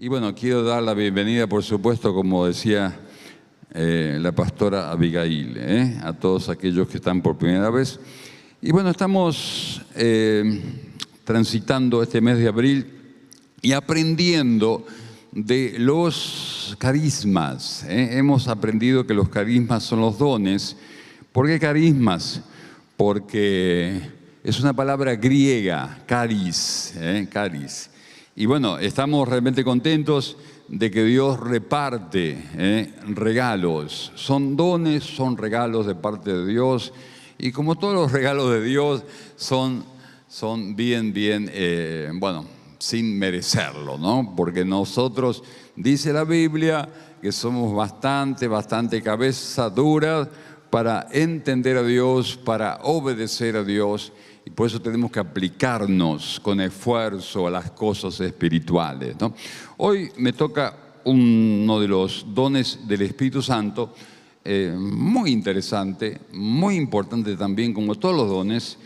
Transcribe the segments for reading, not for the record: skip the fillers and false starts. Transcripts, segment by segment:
Y bueno, quiero dar la bienvenida, por supuesto, como decía la pastora Abigail, a todos aquellos que están por primera vez. Y bueno, estamos transitando este mes de abril y aprendiendo de los carismas. Hemos aprendido que los carismas son los dones. ¿Por qué carismas? Porque es una palabra griega, caris, caris. Y bueno, estamos realmente contentos de que Dios reparte regalos. Son dones, son regalos de parte de Dios. Y como todos los regalos de Dios, son bien, bueno, sin merecerlo, ¿no? Porque nosotros, dice la Biblia, que somos bastante cabeza dura para entender a Dios, para obedecer a Dios. Y por eso tenemos que aplicarnos con esfuerzo a las cosas espirituales, ¿no? Hoy me toca uno de los dones del Espíritu Santo, muy interesante, muy importante también, como todos los dones,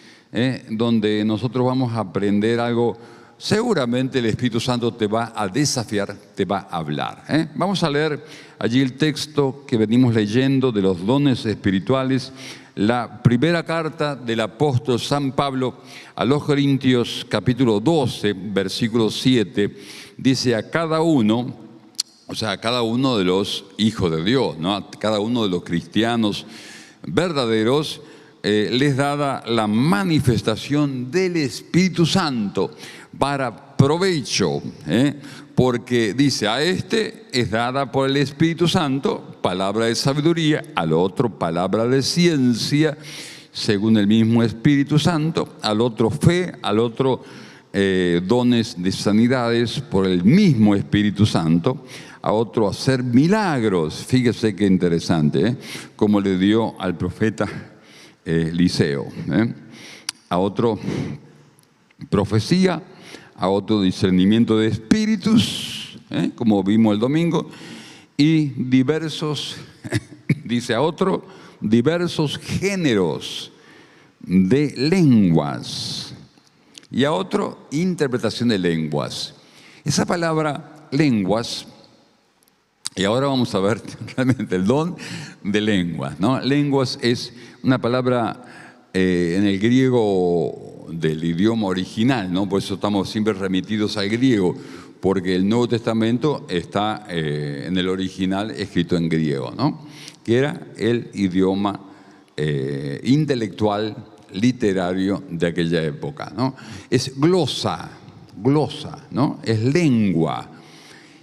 donde nosotros vamos a aprender algo. Seguramente el Espíritu Santo te va a desafiar, te va a hablar. Vamos a leer allí el texto que venimos leyendo de los dones espirituales. La primera carta del apóstol San Pablo a los Corintios, capítulo 12, versículo 7, dice: a cada uno, o sea, a cada uno de los hijos de Dios, ¿no? A cada uno de los cristianos verdaderos, les dada la manifestación del Espíritu Santo para provecho, porque dice: a este es dada por el Espíritu Santo palabra de sabiduría, al otro palabra de ciencia, según el mismo Espíritu Santo, al otro fe, al otro dones de sanidades por el mismo Espíritu Santo, a otro hacer milagros. Fíjese qué interesante, como le dio al profeta Eliseo, a otro profecía, a otro discernimiento de espíritus, como vimos el domingo, y diversos, dice a otro, diversos géneros de lenguas, y a otro interpretación de lenguas. Esa palabra lenguas, y ahora vamos a ver realmente el don de lenguas, ¿no? Lenguas es una palabra en el griego del idioma original, ¿no? Por eso estamos siempre remitidos al griego, porque el Nuevo Testamento está en el original escrito en griego, ¿no? Que era el idioma intelectual, literario de aquella época, ¿no? Es glosa, ¿no? Es lengua.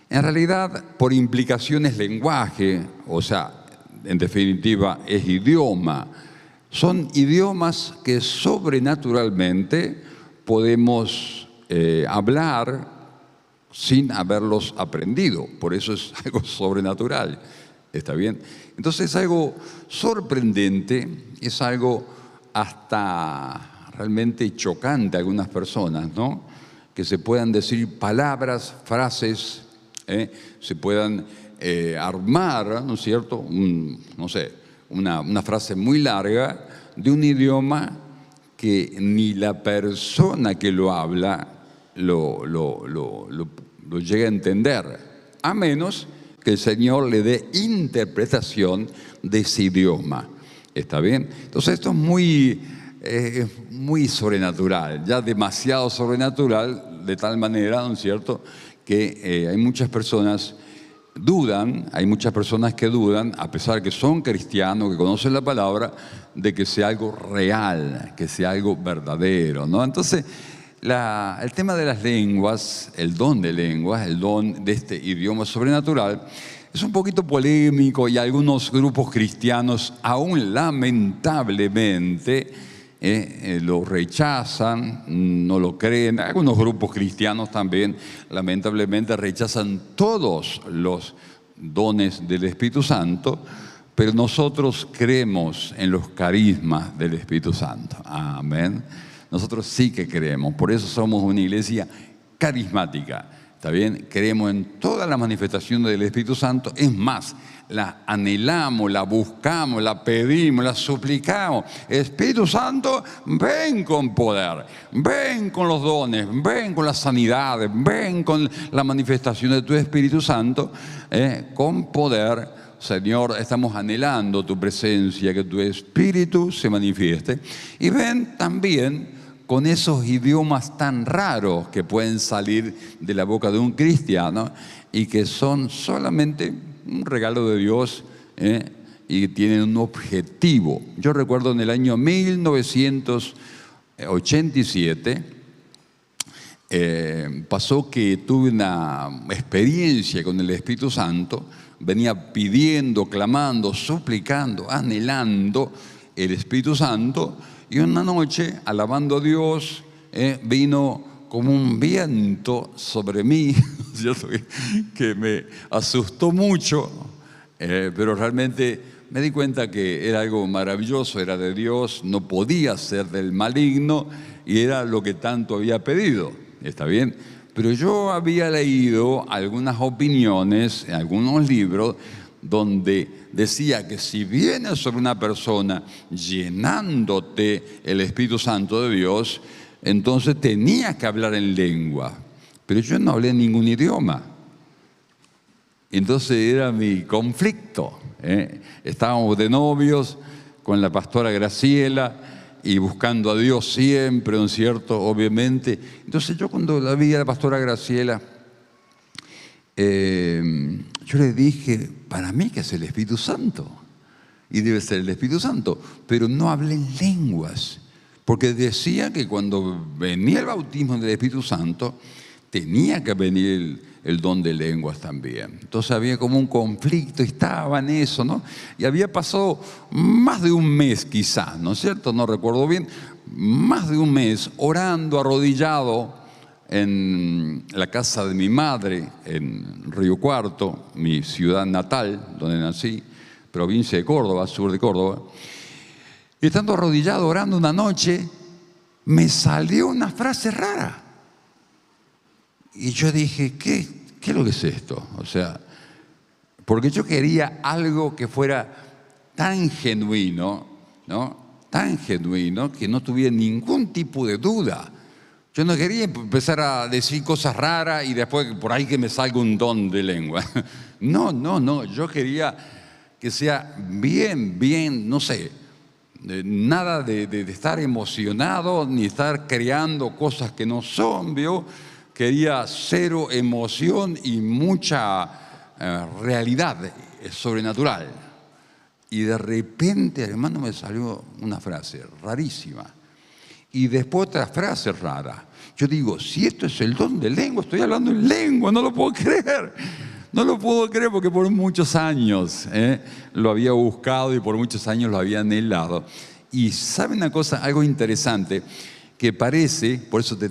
En realidad, por implicación es lenguaje, o sea, en definitiva es idioma. Son idiomas que sobrenaturalmente podemos hablar sin haberlos aprendido. Por eso es algo sobrenatural. ¿Está bien? Entonces es algo sorprendente, es algo hasta realmente chocante a algunas personas, ¿no? Que se puedan decir palabras, frases, se puedan armar, ¿no es cierto? No sé, una frase muy larga de un idioma que ni la persona que lo habla lo llega a entender, a menos que el Señor le dé interpretación de ese idioma. ¿Está bien? Entonces esto es muy sobrenatural, ya demasiado sobrenatural, de tal manera, ¿no es cierto?, que hay muchas personas que dudan, a pesar que son cristianos, que conocen la palabra, de que sea algo real, que sea algo verdadero, ¿no? Entonces, el tema de las lenguas, el don de lenguas, el don de este idioma sobrenatural, es un poquito polémico y algunos grupos cristianos, aún lamentablemente, lo rechazan, no lo creen. Algunos grupos cristianos también, lamentablemente, rechazan todos los dones del Espíritu Santo, pero nosotros creemos en los carismas del Espíritu Santo. Amén. Nosotros sí que creemos, por eso somos una iglesia carismática. ¿está bien? Creemos en todas las manifestaciones del Espíritu Santo. Es más, la anhelamos, la buscamos, la pedimos, la suplicamos. Espíritu Santo, ven con poder, ven con los dones, ven con las sanidades, ven con la manifestación de tu Espíritu Santo, con poder. Señor, estamos anhelando tu presencia, que tu Espíritu se manifieste. Y ven también con esos idiomas tan raros que pueden salir de la boca de un cristiano y que son solamente un regalo de Dios, y tienen un objetivo. Yo recuerdo en el año 1987, pasó que tuve una experiencia con el Espíritu Santo. Venía pidiendo, clamando, suplicando, anhelando el Espíritu Santo. Y una noche, alabando a Dios, vino como un viento sobre mí, ¿cierto? Que me asustó mucho, pero realmente me di cuenta que era algo maravilloso, era de Dios, no podía ser del maligno y era lo que tanto había pedido, ¿está bien? Pero yo había leído algunas opiniones en algunos libros donde decía que si viene sobre una persona llenándote el Espíritu Santo de Dios, entonces tenías que hablar en lengua. Pero yo no hablé ningún idioma. Entonces era mi conflicto. Estábamos de novios con la pastora Graciela y buscando a Dios siempre, ¿no es cierto? Obviamente. Entonces yo cuando la vi a la pastora Graciela, yo le dije, para mí que es el Espíritu Santo, y debe ser el Espíritu Santo, pero no hablé en lenguas, porque decía que cuando venía el bautismo del Espíritu Santo, tenía que venir el don de lenguas también. Entonces había como un conflicto, y estaba en eso, ¿no? Y había pasado más de un mes quizás, ¿no es cierto? No recuerdo bien, más de un mes orando, arrodillado, en la casa de mi madre, en Río Cuarto, mi ciudad natal, donde nací, provincia de Córdoba, sur de Córdoba. Y estando arrodillado orando una noche, me salió una frase rara. Y yo dije, ¿qué es lo que es esto? O sea, porque yo quería algo que fuera tan genuino, ¿no? Tan genuino que no tuviera ningún tipo de duda. Yo no quería empezar a decir cosas raras y después por ahí que me salga un don de lengua. No, yo quería que sea bien, no sé, nada de estar emocionado ni estar creando cosas que no son, ¿vio? Quería cero emoción y mucha realidad sobrenatural. Y de repente, hermano, me salió una frase rarísima. Y después otra frase rara. Yo digo, si esto es el don de lengua, estoy hablando en lengua, no lo puedo creer. No lo puedo creer porque por muchos años lo había buscado y por muchos años lo había anhelado. Y ¿saben una cosa? Algo interesante que parece, por eso te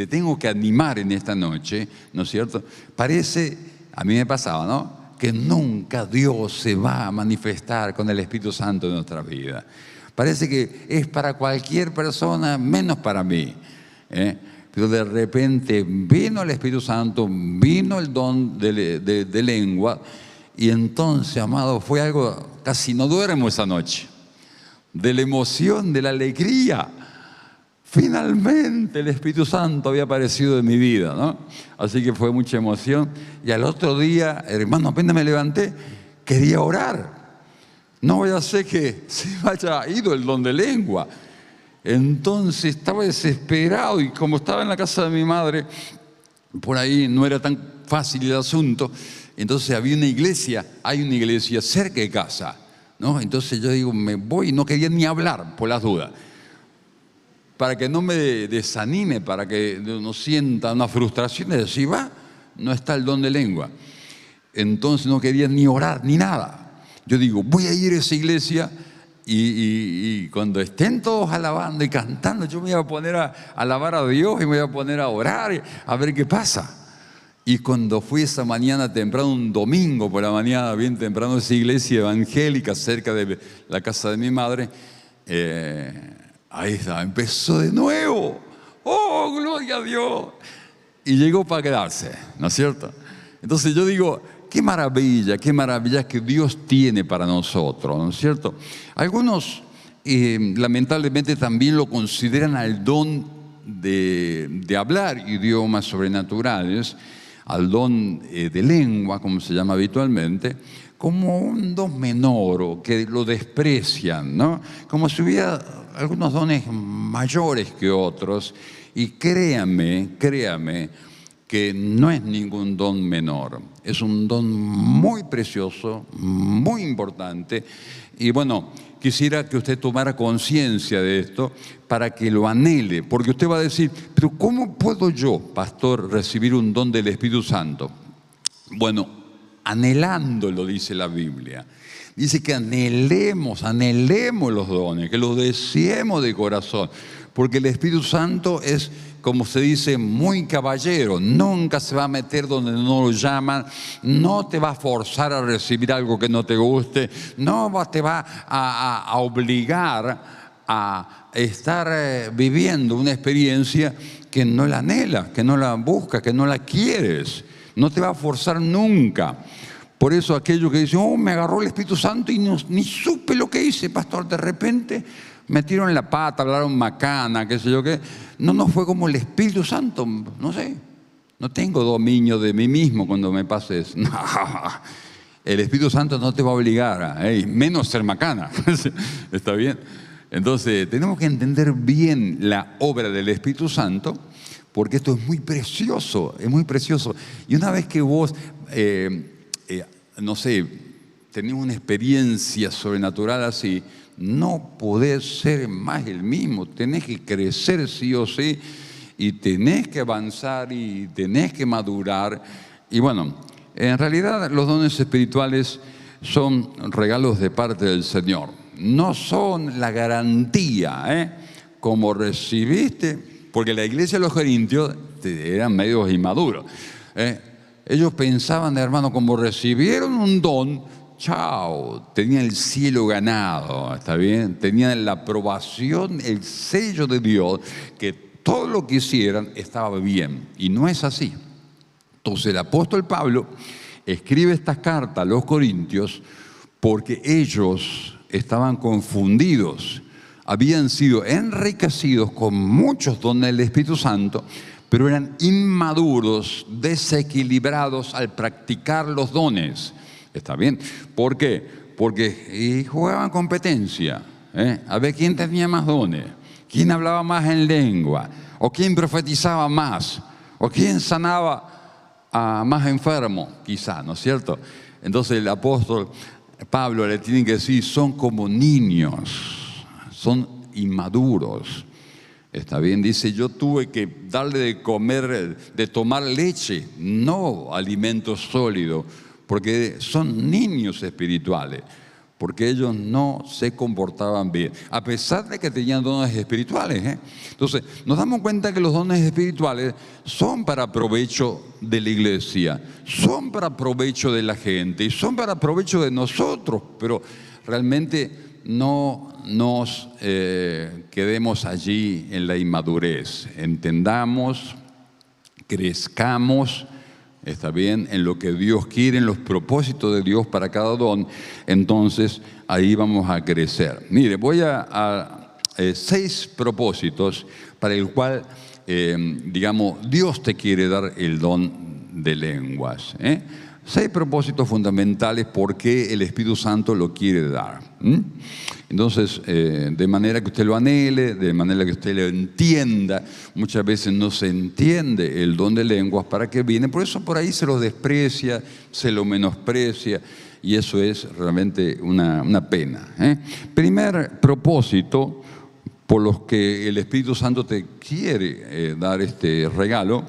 tengo que animar en esta noche, ¿no es cierto? Parece, a mí me pasaba, ¿no? Que nunca Dios se va a manifestar con el Espíritu Santo en nuestra vida. Parece que es para cualquier persona, menos para mí. Pero de repente vino el Espíritu Santo, vino el don de lengua, y entonces, amado, fue algo, casi no duermo esa noche, de la emoción, de la alegría. Finalmente el Espíritu Santo había aparecido en mi vida, ¿no? Así que fue mucha emoción. Y al otro día, hermano, apenas me levanté, quería orar. No voy a hacer que se me haya ido el don de lengua. Entonces estaba desesperado y como estaba en la casa de mi madre, por ahí no era tan fácil el asunto. Entonces hay una iglesia cerca de casa, ¿no? Entonces yo digo, me voy y no quería ni hablar por las dudas. Para que no me desanime, para que no sienta una frustración de decir, no está el don de lengua. Entonces no quería ni orar ni nada. Yo digo, voy a ir a esa iglesia y cuando estén todos alabando y cantando, yo me voy a poner a alabar a Dios y me voy a poner a orar, a ver qué pasa. Y cuando fui esa mañana temprano, un domingo por la mañana, bien temprano, a esa iglesia evangélica cerca de la casa de mi madre, ahí está, empezó de nuevo. ¡Oh, gloria a Dios! y llegó para quedarse, ¿no es cierto? Entonces yo digo, qué maravilla que Dios tiene para nosotros, ¿no es cierto? Algunos lamentablemente también lo consideran al don de hablar idiomas sobrenaturales, al don de lengua, como se llama habitualmente, como un don menor o que lo desprecian, ¿no? Como si hubiera algunos dones mayores que otros. Y créame que no es ningún don menor, es un don muy precioso, muy importante. Y bueno, quisiera que usted tomara conciencia de esto para que lo anhele, porque usted va a decir, pero ¿cómo puedo yo, pastor, recibir un don del Espíritu Santo? Bueno, anhelándolo, dice la Biblia. Dice que anhelemos los dones, que los deseemos de corazón, porque el Espíritu Santo es, como se dice, muy caballero, nunca se va a meter donde no lo llaman, no te va a forzar a recibir algo que no te guste, no te va a obligar a estar viviendo una experiencia que no la anhelas, que no la buscas, que no la quieres, no te va a forzar nunca. Por eso aquellos que dicen, oh, me agarró el Espíritu Santo y ni supe lo que hice, pastor, de repente metieron la pata, hablaron macana, qué sé yo qué. No fue como el Espíritu Santo, no sé. No tengo dominio de mí mismo cuando me pase eso. No, el Espíritu Santo no te va a obligar, menos ser macana. ¿Está bien? Entonces, tenemos que entender bien la obra del Espíritu Santo, porque esto es muy precioso, es muy precioso. Y una vez que vos, no sé, tenés una experiencia sobrenatural así, no podés ser más el mismo, tenés que crecer sí o sí, y tenés que avanzar y tenés que madurar. Y bueno, en realidad los dones espirituales son regalos de parte del Señor, no son la garantía, como recibiste, porque la iglesia de los Corintios eran medios inmaduros. Ellos pensaban, hermano, como recibieron un don, chao, tenían el cielo ganado, ¿está bien? Tenían la aprobación, el sello de Dios, que todo lo que hicieran estaba bien. Y no es así. Entonces el apóstol Pablo escribe estas cartas a los corintios porque ellos estaban confundidos, habían sido enriquecidos con muchos dones del Espíritu Santo, pero eran inmaduros, desequilibrados al practicar los dones. ¿Está bien? ¿Por qué? Porque jugaban competencia, a ver quién tenía más dones, quién hablaba más en lengua, o quién profetizaba más, o quién sanaba a más enfermos, quizá, ¿no es cierto? Entonces el apóstol Pablo le tiene que decir, son como niños, son inmaduros. Está bien, dice, yo tuve que darle de comer, de tomar leche, no alimento sólido, porque son niños espirituales, porque ellos no se comportaban bien, a pesar de que tenían dones espirituales. Entonces, nos damos cuenta que los dones espirituales son para provecho de la iglesia, son para provecho de la gente y son para provecho de nosotros, pero realmente no nos quedemos allí en la inmadurez. Entendamos, crezcamos, está bien, en lo que Dios quiere, en los propósitos de Dios para cada don. Entonces ahí vamos a crecer. Mire, voy a 6 propósitos para el cual, digamos, Dios te quiere dar el don de lenguas. 6 propósitos fundamentales porque el Espíritu Santo lo quiere dar. Entonces, de manera que usted lo anhele, de manera que usted lo entienda. Muchas veces no se entiende el don de lenguas para qué viene, por eso por ahí se lo desprecia, se lo menosprecia, y eso es realmente una pena. Primer propósito por los que el Espíritu Santo te quiere dar este regalo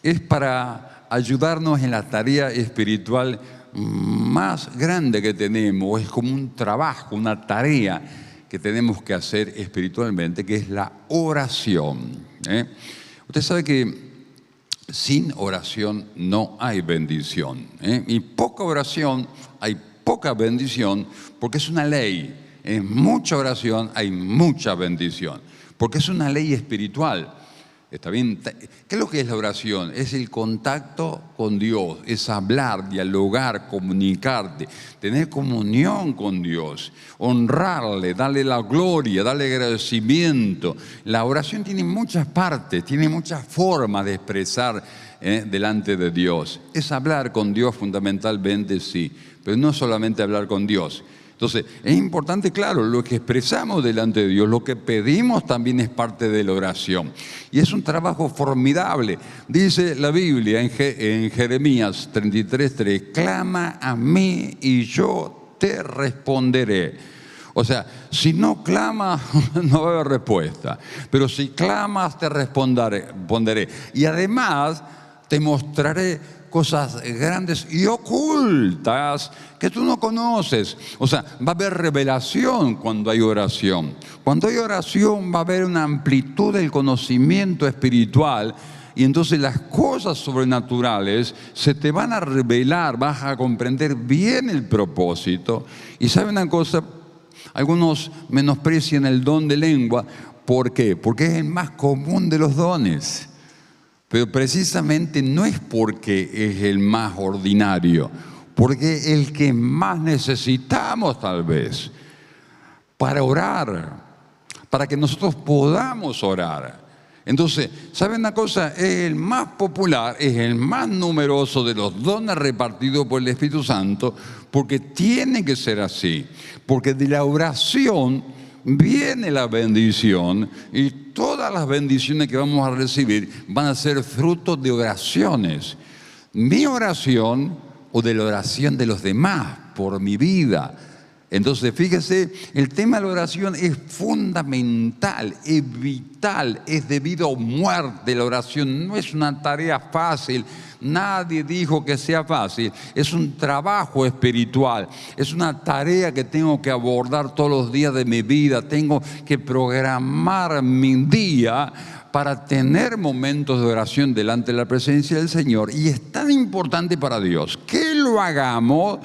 es para ayudarnos en la tarea espiritual más grande que tenemos. Es como un trabajo, una tarea que tenemos que hacer espiritualmente, que es la oración. Usted sabe que sin oración no hay bendición. Y poca oración hay poca bendición, porque es una ley. En mucha oración hay mucha bendición, porque es una ley espiritual. ¿Está bien? ¿Qué es lo que es la oración? Es el contacto con Dios, es hablar, dialogar, comunicarte, tener comunión con Dios, honrarle, darle la gloria, darle agradecimiento. La oración tiene muchas partes, tiene muchas formas de expresar delante de Dios. Es hablar con Dios fundamentalmente, sí, pero no solamente hablar con Dios. Entonces, es importante, claro, lo que expresamos delante de Dios, lo que pedimos también es parte de la oración. Y es un trabajo formidable. Dice la Biblia en Jeremías 33:3, clama a mí y yo te responderé. O sea, si no clamas, no va a haber respuesta. Pero si clamas, te responderé. Y además, te mostraré cosas grandes y ocultas que tú no conoces. O sea, va a haber revelación cuando hay oración. Cuando hay oración va a haber una amplitud del conocimiento espiritual y entonces las cosas sobrenaturales se te van a revelar, vas a comprender bien el propósito. Y ¿saben una cosa? Algunos menosprecian el don de lengua. ¿Por qué? Porque es el más común de los dones. Pero precisamente no es porque es el más ordinario, porque es el que más necesitamos tal vez para orar, para que nosotros podamos orar. Entonces, ¿saben una cosa? Es el más popular, es el más numeroso de los dones repartidos por el Espíritu Santo, porque tiene que ser así, porque de la oración viene la bendición y todas las bendiciones que vamos a recibir van a ser fruto de oraciones. Mi oración o de la oración de los demás por mi vida. Entonces, fíjese, el tema de la oración es fundamental, es vital, es de vida o muerte. La oración no es una tarea fácil. Nadie dijo que sea fácil, es un trabajo espiritual, es una tarea que tengo que abordar todos los días de mi vida, tengo que programar mi día para tener momentos de oración delante de la presencia del Señor. Y es tan importante para Dios que lo hagamos,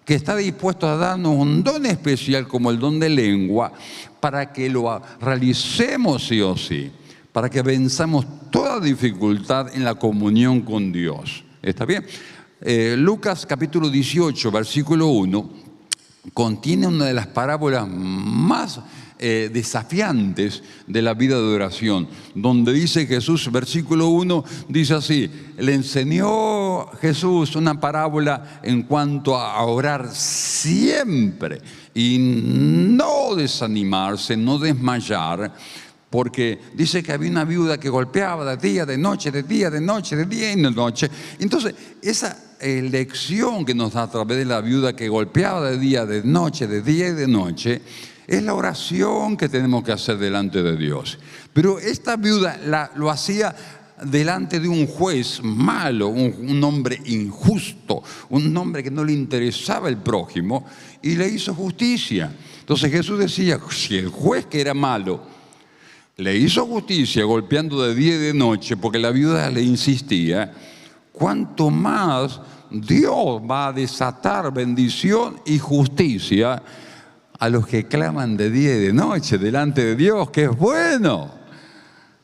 que está dispuesto a darnos un don especial como el don de lengua, para que lo realicemos sí o sí, para que venzamos toda dificultad en la comunión con Dios. ¿Está bien? Lucas capítulo 18, versículo 1, contiene una de las parábolas más desafiantes de la vida de oración, donde dice Jesús, versículo 1, dice así, le enseñó Jesús una parábola en cuanto a orar siempre y no desanimarse, no desmayar, porque dice que había una viuda que golpeaba de día, de noche, de día, de noche, de día y de noche. Entonces, esa lección que nos da a través de la viuda que golpeaba de día, de noche, de día y de noche, es la oración que tenemos que hacer delante de Dios. Pero esta viuda lo hacía delante de un juez malo, un hombre injusto, un hombre que no le interesaba el prójimo, y le hizo justicia. Entonces Jesús decía, si el juez, que era malo, le hizo justicia golpeando de día y de noche porque la viuda le insistía, cuánto más Dios va a desatar bendición y justicia a los que claman de día y de noche delante de Dios, que es bueno.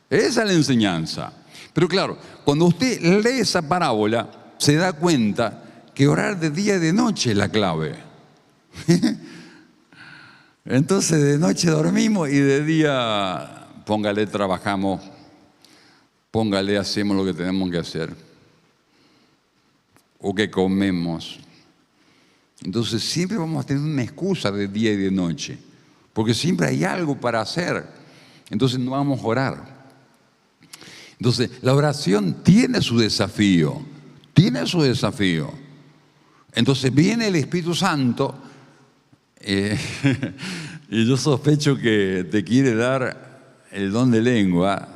Esa es la enseñanza. Pero claro, cuando usted lee esa parábola, se da cuenta que orar de día y de noche es la clave. Entonces de noche dormimos y de día, póngale, trabajamos, póngale, hacemos lo que tenemos que hacer, o que comemos. Entonces siempre vamos a tener una excusa de día y de noche, porque siempre hay algo para hacer. Entonces no vamos a orar. Entonces la oración tiene su desafío, tiene su desafío. Entonces viene el Espíritu Santo y yo sospecho que te quiere dar el don de lengua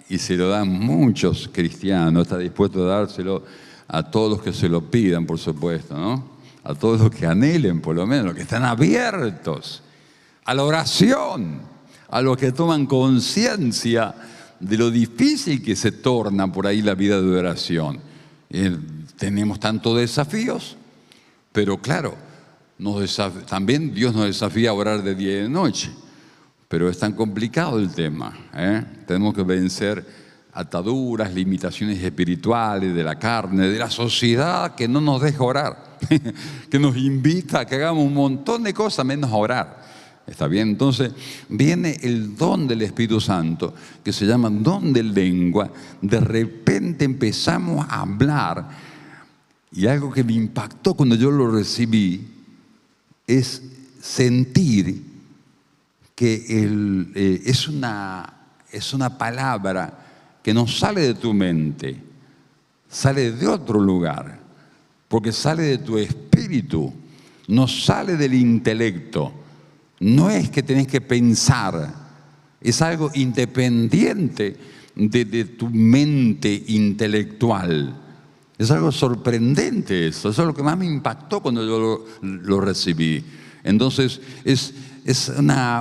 y se lo dan muchos cristianos, está dispuesto a dárselo a todos los que se lo pidan, por supuesto, ¿no? A todos los que anhelen, por lo menos, los que están abiertos a la oración, a los que toman conciencia de lo difícil que se torna por ahí la vida de oración. Tenemos tantos desafíos, pero claro, también Dios nos desafía a orar de día y de noche, pero es tan complicado el tema, ¿eh? Tenemos que vencer ataduras, limitaciones espirituales, de la carne, de la sociedad que no nos deja orar, que nos invita a que hagamos un montón de cosas menos a orar. ¿Está bien? Entonces viene el don del Espíritu Santo, que se llama don de lengua. De repente empezamos a hablar, y algo que me impactó cuando yo lo recibí es sentir que es una palabra que no sale de tu mente, sale de otro lugar, porque sale de tu espíritu, no sale del intelecto. No es que tenés que pensar, es algo independiente de tu mente intelectual. Es algo sorprendente eso es lo que más me impactó cuando yo lo recibí. Entonces es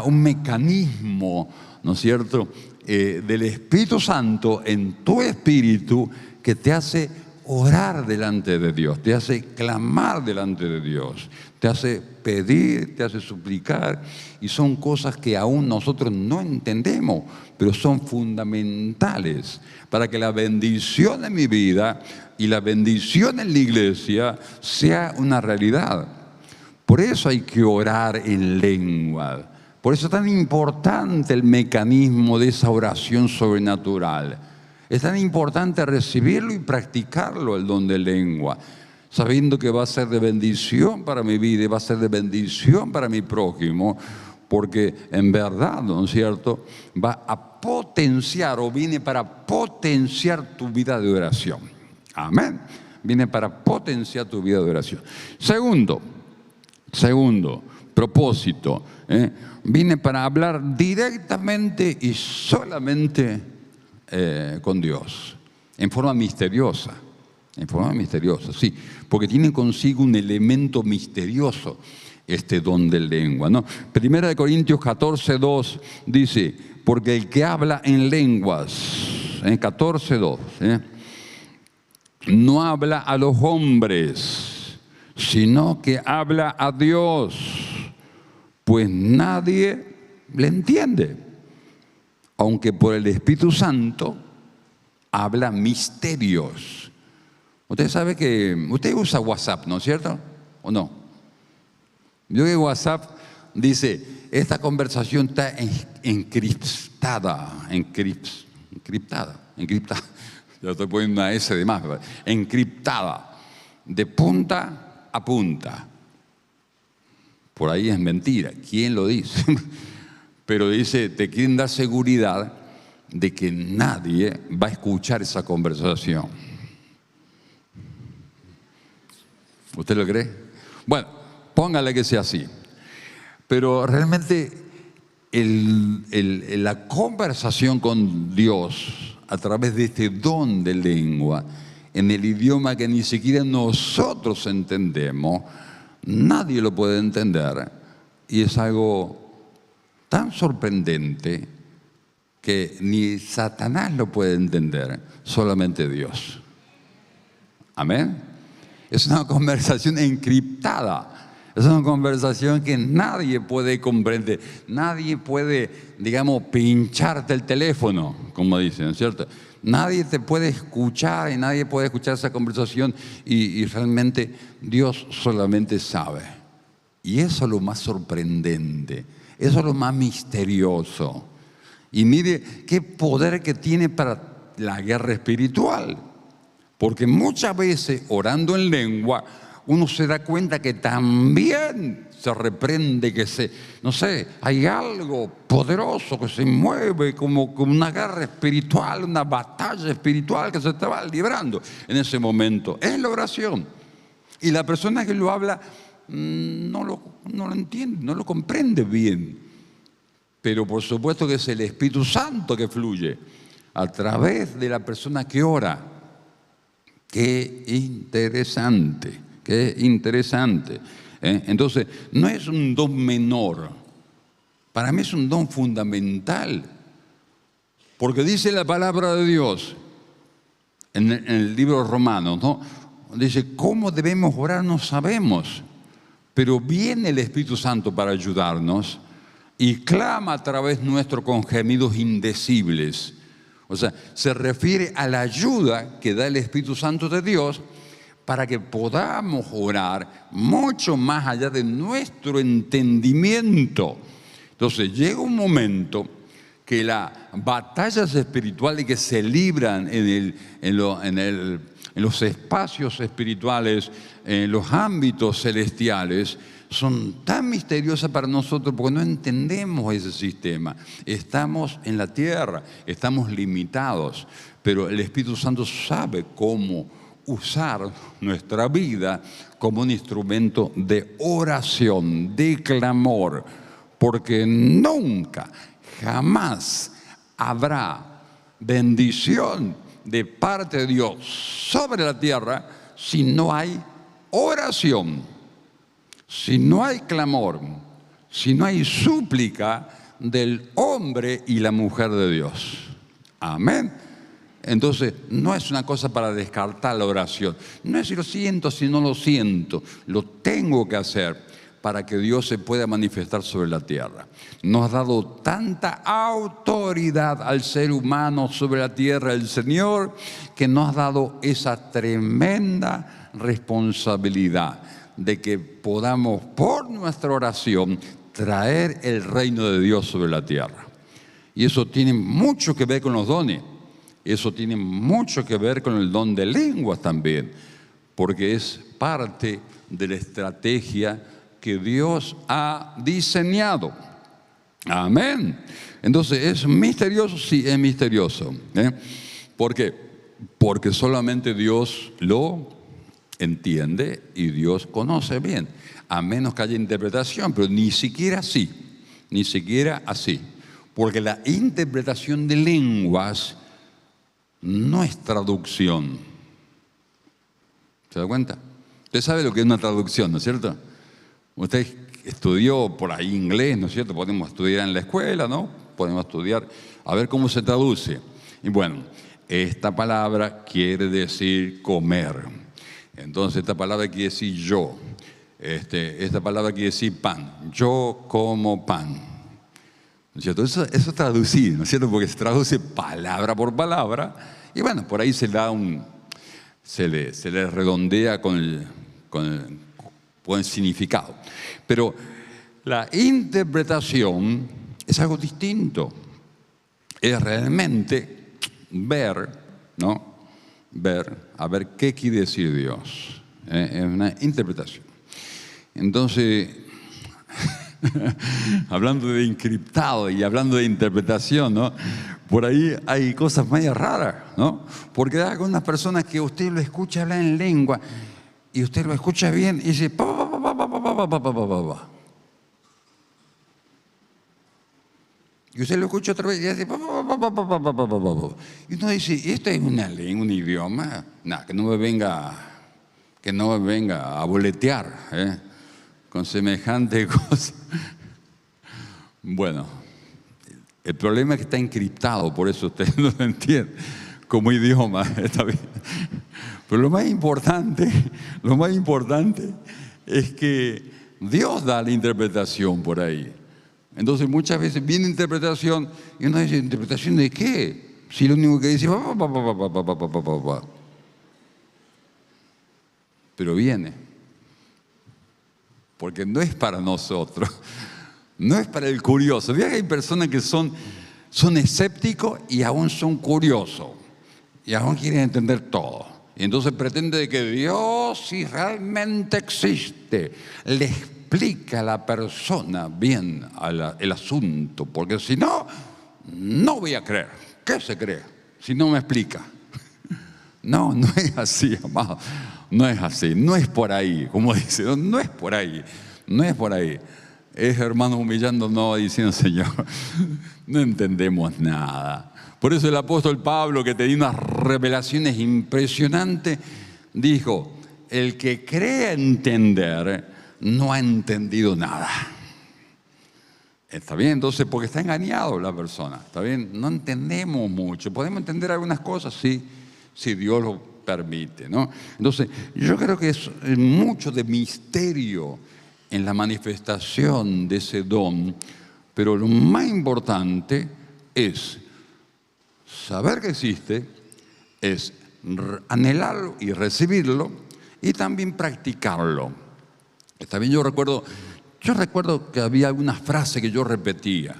un mecanismo, ¿no es cierto?, del Espíritu Santo en tu espíritu, que te hace orar delante de Dios, te hace clamar delante de Dios, te hace pedir, te hace suplicar, y son cosas que aún nosotros no entendemos, pero son fundamentales para que la bendición en mi vida y la bendición en la iglesia sea una realidad. Por eso hay que orar en lengua. Por eso es tan importante el mecanismo de esa oración sobrenatural. Es tan importante recibirlo y practicarlo, el don de lengua, sabiendo que va a ser de bendición para mi vida y va a ser de bendición para mi prójimo, porque en verdad, ¿no es cierto?, va a potenciar, o viene para potenciar tu vida de oración. Amén. Viene para potenciar tu vida de oración. Segundo propósito, viene para hablar directamente y solamente con Dios, en forma misteriosa, sí, porque tiene consigo un elemento misterioso este don de lengua, ¿no? Primera de Corintios 14:2 dice, porque el que habla en lenguas, 14:2, no habla a los hombres, sino que habla a Dios, pues nadie le entiende, aunque por el Espíritu Santo habla misterios. Usted sabe que usted usa WhatsApp, ¿no es cierto? ¿O no? Yo que WhatsApp dice, esta conversación está encriptada. Ya estoy poniendo una S de más, ¿verdad? Encriptada, de punta a punta. Por ahí es mentira, ¿quién lo dice? Pero dice, te quieren dar seguridad de que nadie va a escuchar esa conversación. ¿Usted lo cree? Bueno, póngale que sea así. Pero realmente la conversación con Dios a través de este don de lengua, en el idioma que ni siquiera nosotros entendemos, nadie lo puede entender, y es algo tan sorprendente que ni Satanás lo puede entender, solamente Dios. Amén. Es una conversación encriptada. Es una conversación que nadie puede comprender. Nadie puede, digamos, pincharte el teléfono, como dicen, ¿cierto? Nadie te puede escuchar y nadie puede escuchar esa conversación, y realmente Dios solamente sabe. Y eso es lo más sorprendente, eso es lo más misterioso. Y mire qué poder que tiene para la guerra espiritual. Porque muchas veces, orando en lengua, uno se da cuenta que también se reprende, no sé, hay algo poderoso que se mueve como una guerra espiritual, una batalla espiritual que se estaba librando en ese momento, en la oración. Y la persona que lo habla no lo entiende, no lo comprende bien. Pero por supuesto que es el Espíritu Santo que fluye a través de la persona que ora. Qué interesante, qué interesante. Entonces, no es un don menor. Para mí es un don fundamental. Porque dice la palabra de Dios en el libro de Romanos, ¿no? Dice, ¿cómo debemos orar? No sabemos. Pero viene el Espíritu Santo para ayudarnos y clama a través nuestro con gemidos indecibles. O sea, se refiere a la ayuda que da el Espíritu Santo de Dios para que podamos orar mucho más allá de nuestro entendimiento. Entonces llega un momento que las batallas espirituales que se libran en los espacios espirituales, en los ámbitos celestiales, son tan misteriosas para nosotros porque no entendemos ese sistema. Estamos en la tierra, estamos limitados, pero el Espíritu Santo sabe cómo usar nuestra vida como un instrumento de oración, de clamor, porque nunca, jamás habrá bendición de parte de Dios sobre la tierra si no hay oración, si no hay clamor, si no hay súplica del hombre y la mujer de Dios. Amén. Entonces, no es una cosa para descartar la oración. No es si lo siento, si no lo siento. Lo tengo que hacer para que Dios se pueda manifestar sobre la tierra. Nos ha dado tanta autoridad al ser humano sobre la tierra el Señor, que nos ha dado esa tremenda responsabilidad de que podamos, por nuestra oración, traer el reino de Dios sobre la tierra. Y eso tiene mucho que ver con los dones. Eso tiene mucho que ver con el don de lenguas también, porque es parte de la estrategia que Dios ha diseñado. Amén. Entonces, ¿es misterioso? Sí, es misterioso. ¿Por qué? Porque solamente Dios lo entiende y Dios conoce bien, a menos que haya interpretación, pero ni siquiera así, ni siquiera así, porque la interpretación de lenguas no es traducción. ¿Se da cuenta? Usted sabe lo que es una traducción, ¿no es cierto? Usted estudió por ahí inglés, ¿no es cierto? Podemos estudiar en la escuela, ¿no? Podemos estudiar a ver cómo se traduce. Y bueno, esta palabra quiere decir comer. Entonces esta palabra quiere decir yo. Esta palabra quiere decir pan. Yo como pan. ¿No es cierto? Eso es traducir, ¿no es cierto? Porque se traduce palabra por palabra y bueno, por ahí se le redondea con el significado. Pero la interpretación es algo distinto. Es realmente ver, ¿no? Ver, a ver qué quiere decir Dios. Es una interpretación. Entonces, hablando de encriptado y hablando de interpretación, ¿no? Por ahí hay cosas medio raras, ¿no? Porque hay algunas personas que usted lo escucha hablar en lengua y usted lo escucha bien y dice pa, pa, pa, pa, pa, pa, pa, pa, pa, pa, pa. Y usted lo escucha otra vez y dice pa, pa, pa, pa, pa, pa, pa, pa, pa, pa. Y uno dice, ¿esto es una lengua, un idioma? No, que no me venga a boletear, con semejante cosa. Bueno, el problema es que está encriptado, por eso usted no lo entiende como idioma, está bien. Pero lo más importante es que Dios da la interpretación por ahí. Entonces muchas veces viene interpretación y uno dice, ¿interpretación de qué? Si lo único que dice, pero viene. Porque no es para nosotros, no es para el curioso. Vea que hay personas que son escépticos y aún son curiosos. Y aún quieren entender todo. Y entonces pretende que Dios, si realmente existe, le explica a la persona bien el asunto. Porque si no, no voy a creer. ¿Qué se cree si no me explica? No, no es así, amado. No es así, no es por ahí, como dice, no es por ahí, no es por ahí. Es hermano humillándonos diciendo, Señor, no entendemos nada. Por eso el apóstol Pablo, que tenía unas revelaciones impresionantes, dijo, el que cree entender no ha entendido nada. ¿Está bien? Entonces, porque está engañado la persona, ¿está bien? No entendemos mucho. ¿Podemos entender algunas cosas? Sí, si Dios lo permite, ¿no? Entonces, yo creo que es mucho de misterio en la manifestación de ese don, pero lo más importante es Saber que existe es anhelarlo y recibirlo y también practicarlo. Está bien, yo recuerdo que había una frase que yo repetía.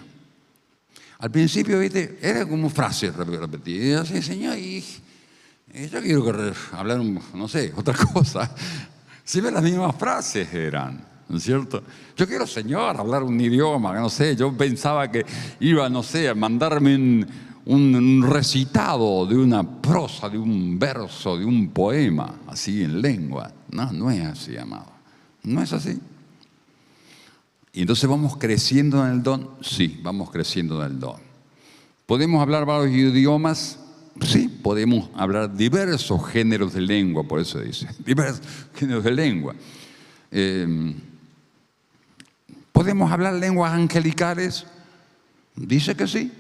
Al principio, ¿viste? Era como frase repetida. Y yo decía, Señor, yo quiero hablar, no sé, otra cosa. Siempre las mismas frases eran, ¿no es cierto? Yo quiero, Señor, hablar un idioma, no sé. Yo pensaba que iba, no sé, a mandarme un recitado de una prosa, de un verso, de un poema, así en lengua. No, no es así, amado. No es así. Y entonces vamos creciendo en el don. Sí, vamos creciendo en el don. ¿Podemos hablar varios idiomas? Sí, podemos hablar diversos géneros de lengua, por eso dice, diversos géneros de lengua. ¿Podemos hablar lenguas angelicales? Dice que sí.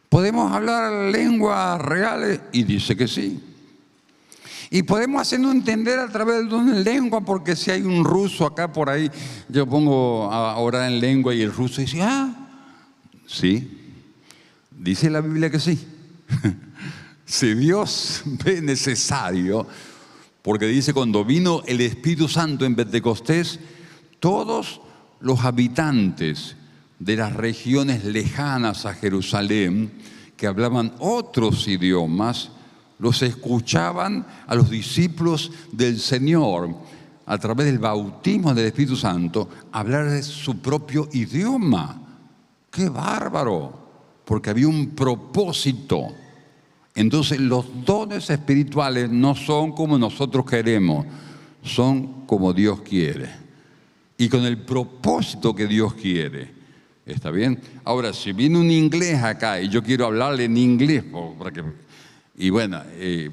¿Podemos hablar lenguas reales? Y dice que sí. Y podemos hacernos entender a través de una lengua, porque si hay un ruso acá por ahí, yo pongo a orar en lengua y el ruso dice, sí, dice la Biblia que sí. Si Dios ve necesario, porque dice cuando vino el Espíritu Santo en Pentecostés, todos los habitantes de las regiones lejanas a Jerusalén, que hablaban otros idiomas, los escuchaban a los discípulos del Señor a través del bautismo del Espíritu Santo hablar de su propio idioma. ¡Qué bárbaro! Porque había un propósito. Entonces los dones espirituales no son como nosotros queremos, son como Dios quiere y con el propósito que Dios quiere. ¿Está bien? Ahora, si viene un inglés acá y yo quiero hablarle en inglés, y bueno,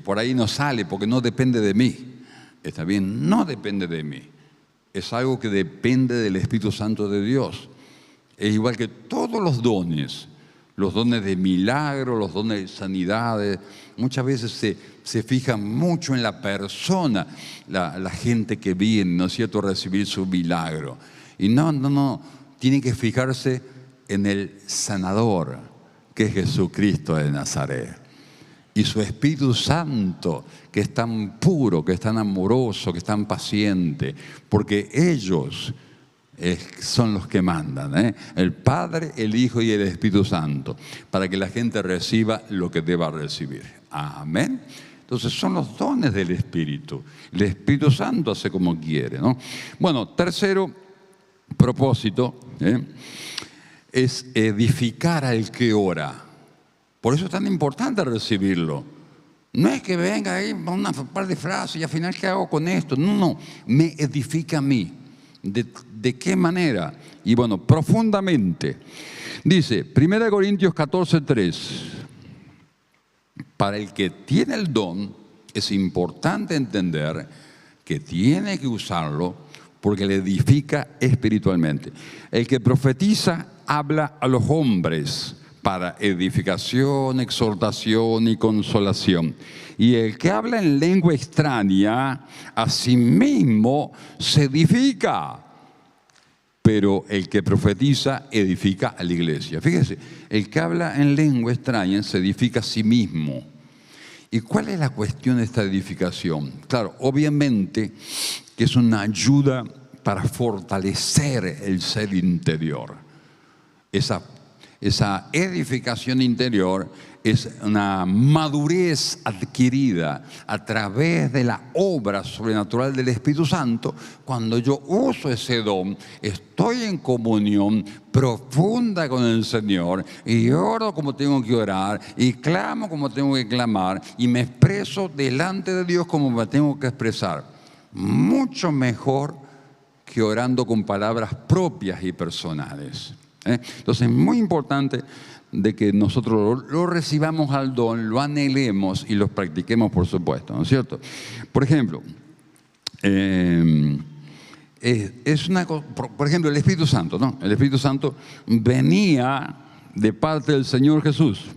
por ahí no sale porque no depende de mí. ¿Está bien? No depende de mí. Es algo que depende del Espíritu Santo de Dios. Es igual que todos los dones de milagro, los dones de sanidades. Muchas veces se fijan mucho en la persona, la gente que viene, ¿no es cierto?, a recibir su milagro. Y no, tienen que fijarse en el sanador, que es Jesucristo de Nazaret. Y su Espíritu Santo, que es tan puro, que es tan amoroso, que es tan paciente, porque ellos son los que mandan, el Padre, el Hijo y el Espíritu Santo, para que la gente reciba lo que deba recibir. Amén. Entonces son los dones del Espíritu. El Espíritu Santo hace como quiere, ¿no? Bueno, tercero propósito, es edificar al que ora. Por eso es tan importante recibirlo. No es que venga ahí una par de frases y al final, ¿qué hago con esto? No, me edifica a mí. ¿De qué manera? Y bueno, profundamente. Dice, 1 Corintios 14:3, para el que tiene el don, es importante entender que tiene que usarlo porque le edifica espiritualmente. El que profetiza habla a los hombres para edificación, exhortación y consolación. Y el que habla en lengua extraña, a sí mismo se edifica. Pero el que profetiza edifica a la iglesia. Fíjese, el que habla en lengua extraña se edifica a sí mismo. ¿Y cuál es la cuestión de esta edificación? Claro, obviamente que es una ayuda para fortalecer el ser interior. Esa edificación interior es una madurez adquirida a través de la obra sobrenatural del Espíritu Santo. Cuando yo uso ese don, estoy en comunión profunda con el Señor y oro como tengo que orar y clamo como tengo que clamar y me expreso delante de Dios como me tengo que expresar. Mucho mejor que orando con palabras propias y personales. Entonces es muy importante de que nosotros lo recibamos al don, lo anhelemos y lo practiquemos, por supuesto, ¿no es cierto? Por ejemplo, por ejemplo, el Espíritu Santo, ¿no? El Espíritu Santo venía de parte del Señor Jesús.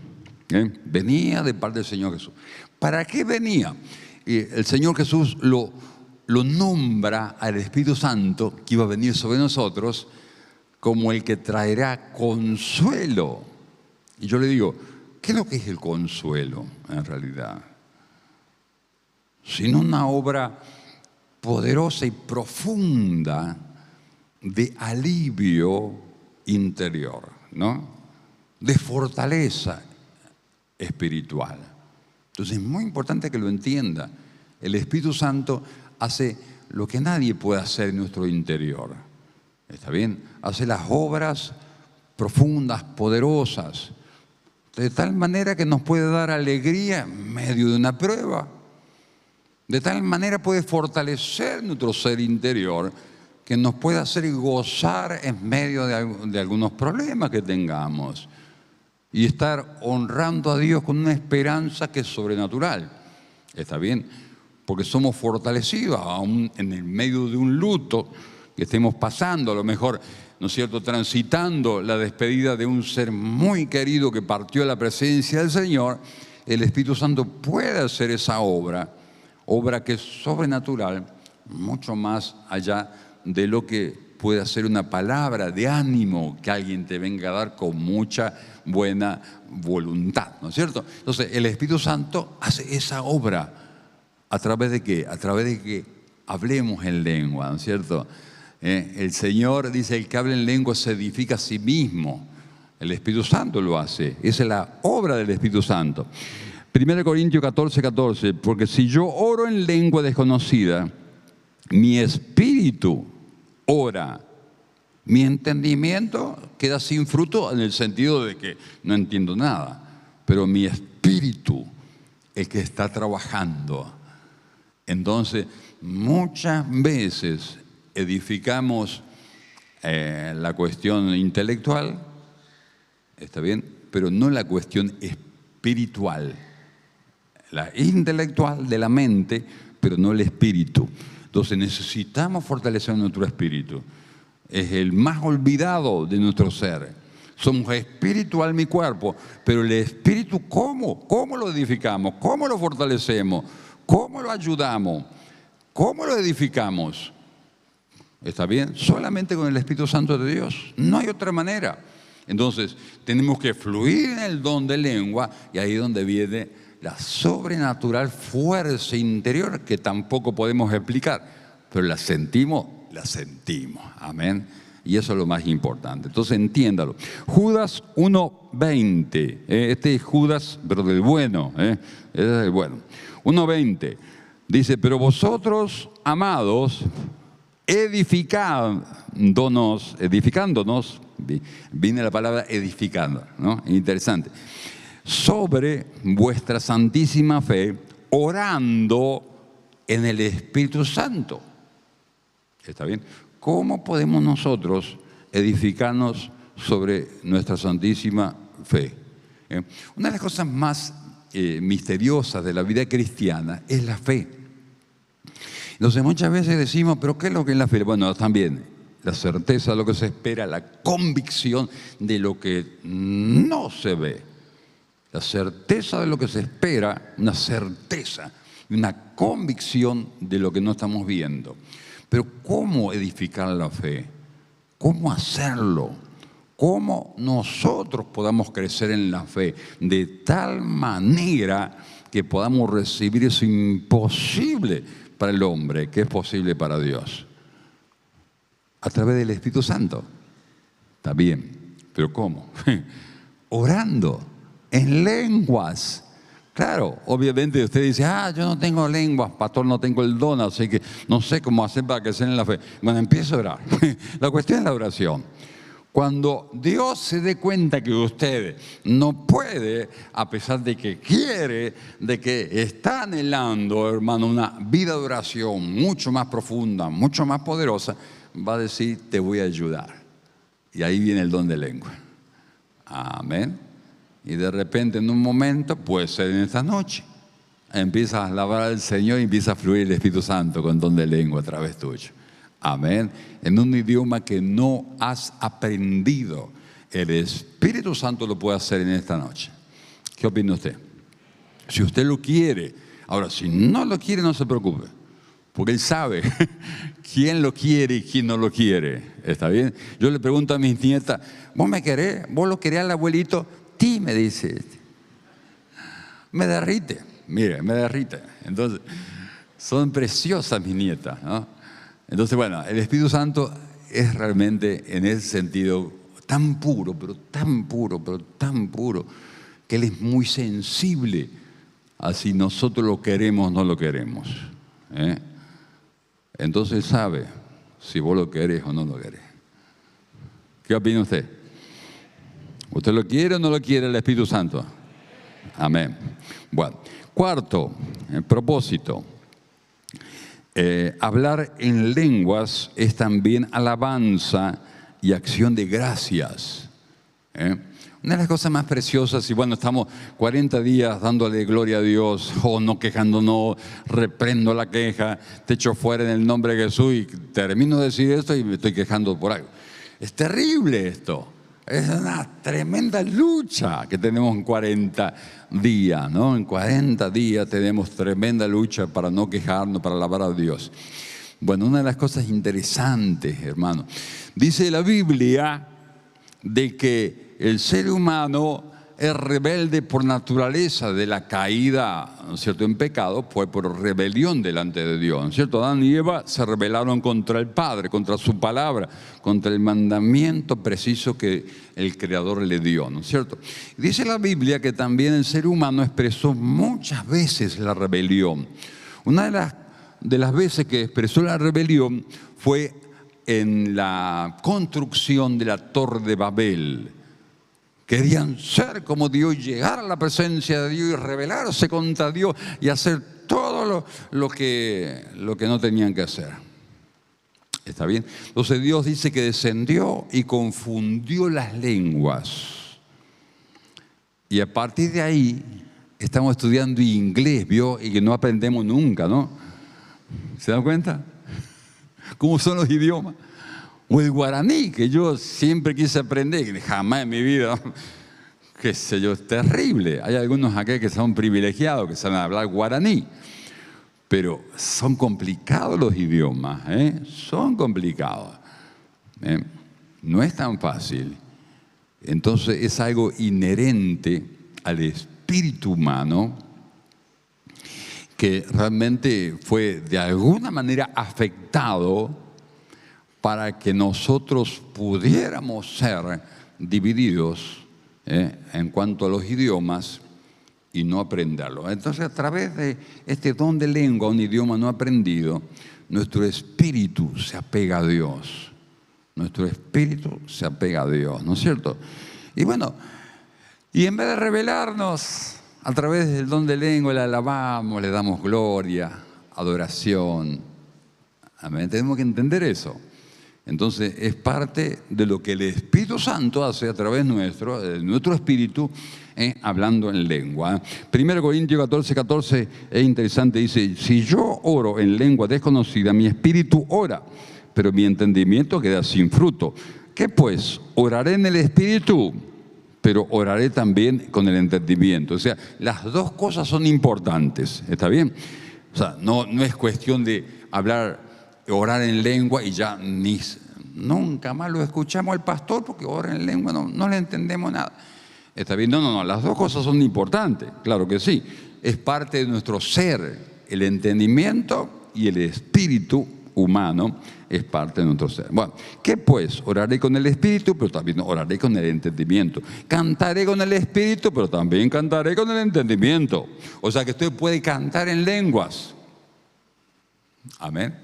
Venía de parte del Señor Jesús. ¿Para qué venía? Y el Señor Jesús lo nombra al Espíritu Santo que iba a venir sobre nosotros como el que traerá consuelo Y yo le digo, ¿qué es lo que es el consuelo en realidad? Sino una obra poderosa y profunda de alivio interior, ¿no? De fortaleza espiritual. Entonces es muy importante que lo entienda. El Espíritu Santo hace lo que nadie puede hacer en nuestro interior. ¿Está bien? Hace las obras profundas, poderosas, de tal manera que nos puede dar alegría en medio de una prueba. De tal manera puede fortalecer nuestro ser interior, que nos puede hacer gozar en medio de algunos problemas que tengamos. Y estar honrando a Dios con una esperanza que es sobrenatural. ¿Está bien? Porque somos fortalecidos, aún en el medio de un luto que estemos pasando, a lo mejor, ¿no es cierto?, transitando la despedida de un ser muy querido que partió a la presencia del Señor. El Espíritu Santo puede hacer esa obra que es sobrenatural, mucho más allá de lo que puede hacer una palabra de ánimo que alguien te venga a dar con mucha buena voluntad, ¿no es cierto? Entonces, el Espíritu Santo hace esa obra. ¿A través de qué? A través de que hablemos en lengua, ¿no es cierto? El Señor dice, el que habla en lengua se edifica a sí mismo. El Espíritu Santo lo hace. Esa es la obra del Espíritu Santo. 1 Corintios 14, porque si yo oro en lengua desconocida, mi espíritu ora, mi entendimiento queda sin fruto en el sentido de que no entiendo nada, pero mi espíritu, el que está trabajando. Entonces, muchas veces edificamos la cuestión intelectual, ¿está bien? Pero no la cuestión espiritual. La intelectual de la mente, pero no el espíritu. Entonces necesitamos fortalecer nuestro espíritu. Es el más olvidado de nuestro ser. Somos espiritual mi cuerpo, pero el espíritu, ¿cómo? ¿Cómo lo edificamos? ¿Cómo lo fortalecemos? ¿Cómo lo ayudamos? ¿Cómo lo edificamos? ¿Está bien? Solamente con el Espíritu Santo de Dios. No hay otra manera. Entonces, tenemos que fluir en el don de lengua y ahí es donde viene la sobrenatural fuerza interior que tampoco podemos explicar, pero la sentimos. Amén. Y eso es lo más importante. Entonces, entiéndalo. Judas 1:20. Este es Judas, pero del bueno. Este es el bueno. 1:20. Dice, pero vosotros, amados, edificándonos, viene la palabra edificando, ¿no? Interesante. Sobre vuestra santísima fe, orando en el Espíritu Santo. ¿Está bien? ¿Cómo podemos nosotros edificarnos sobre nuestra santísima fe? Una de las cosas más misteriosas de la vida cristiana es la fe. Entonces muchas veces decimos, ¿pero qué es lo que es la fe? Bueno, también la certeza de lo que se espera, la convicción de lo que no se ve. La certeza de lo que se espera, una certeza, una convicción de lo que no estamos viendo. Pero ¿cómo edificar la fe? ¿Cómo hacerlo? ¿Cómo nosotros podamos crecer en la fe de tal manera que podamos recibir eso imposible para el hombre, que es posible para Dios? A través del Espíritu Santo. Está bien, pero ¿cómo? Orando en lenguas. Claro, obviamente usted dice, yo no tengo lenguas, pastor, no tengo el don, así que no sé cómo hacer para crecer en la fe. Bueno, empieza a orar. La cuestión es la oración. Cuando Dios se dé cuenta que usted no puede, a pesar de que quiere, de que está anhelando, hermano, una vida de oración mucho más profunda, mucho más poderosa, va a decir, te voy a ayudar. Y ahí viene el don de lengua. Amén. Y de repente, en un momento, puede ser en esta noche, empiezas a alabar al Señor y empieza a fluir el Espíritu Santo con don de lengua a través tuyo. Amén. En un idioma que no has aprendido, el Espíritu Santo lo puede hacer en esta noche. ¿Qué opina usted? Si usted lo quiere. Ahora, si no lo quiere, no se preocupe, porque Él sabe quién lo quiere y quién no lo quiere. ¿Está bien? Yo le pregunto a mis nietas, ¿vos me querés? ¿Vos lo querés al abuelito? ti, me dice. Me derrite, mire, me derrite. Entonces, son preciosas mis nietas, ¿no? Entonces, bueno, el Espíritu Santo es realmente en ese sentido tan puro, pero tan puro, pero tan puro, que Él es muy sensible a si nosotros lo queremos o no lo queremos. Entonces Él sabe si vos lo querés o no lo querés. ¿Qué opina usted? ¿Usted lo quiere o no lo quiere el Espíritu Santo? Amén. Bueno, cuarto, propósito. Hablar en lenguas es también alabanza y acción de gracias. Una de las cosas más preciosas, y bueno, estamos 40 días dándole gloria a Dios, no quejándonos, reprendo la queja, te echo fuera en el nombre de Jesús y termino de decir esto y me estoy quejando por algo. Es terrible esto. Es una tremenda lucha que tenemos en 40 días, ¿no? En 40 días tenemos tremenda lucha para no quejarnos, para alabar a Dios. Bueno, una de las cosas interesantes, hermano, dice la Biblia de que el ser humano es rebelde por naturaleza de la caída, ¿no es cierto?, en pecado, fue por rebelión delante de Dios, ¿no es cierto? Adán y Eva se rebelaron contra el Padre, contra su palabra, contra el mandamiento preciso que el Creador le dio, ¿no es cierto? Dice la Biblia que también el ser humano expresó muchas veces la rebelión. Una de las veces que expresó la rebelión fue en la construcción de la Torre de Babel. Querían ser como Dios, llegar a la presencia de Dios y rebelarse contra Dios y hacer todo lo que no tenían que hacer. ¿Está bien? Entonces Dios dice que descendió y confundió las lenguas. Y a partir de ahí estamos estudiando inglés, ¿vio? Y que no aprendemos nunca, ¿no? ¿Se dan cuenta? ¿Cómo son los idiomas? O el guaraní, que yo siempre quise aprender, que jamás en mi vida, qué sé yo, es terrible. Hay algunos aquí que son privilegiados, que saben hablar guaraní, pero son complicados los idiomas, son complicados. No es tan fácil. Entonces es algo inherente al espíritu humano que realmente fue de alguna manera afectado para que nosotros pudiéramos ser divididos en cuanto a los idiomas y no aprenderlo. Entonces, a través de este don de lengua, un idioma no aprendido, nuestro espíritu se apega a Dios. Nuestro espíritu se apega a Dios, ¿no es cierto? Y bueno, y en vez de rebelarnos, a través del don de lengua le alabamos, le damos gloria, adoración. Amén. Tenemos que entender eso. Entonces es parte de lo que el Espíritu Santo hace a través de nuestro espíritu, hablando en lengua. 1 Corintios 14:14 es interesante, dice: si yo oro en lengua desconocida, mi espíritu ora, pero mi entendimiento queda sin fruto. ¿Qué pues? Oraré en el espíritu, pero oraré también con el entendimiento. O sea, las dos cosas son importantes, ¿está bien? O sea, no es cuestión de orar en lengua y ya nunca más lo escuchamos al pastor porque ora en lengua, no le entendemos nada. ¿Está bien? No, las dos cosas son importantes, claro que sí. Es parte de nuestro ser, el entendimiento y el espíritu humano es parte de nuestro ser. Bueno, ¿qué pues? Oraré con el espíritu, pero también oraré con el entendimiento. Cantaré con el espíritu, pero también cantaré con el entendimiento. O sea que usted puede cantar en lenguas. Amén.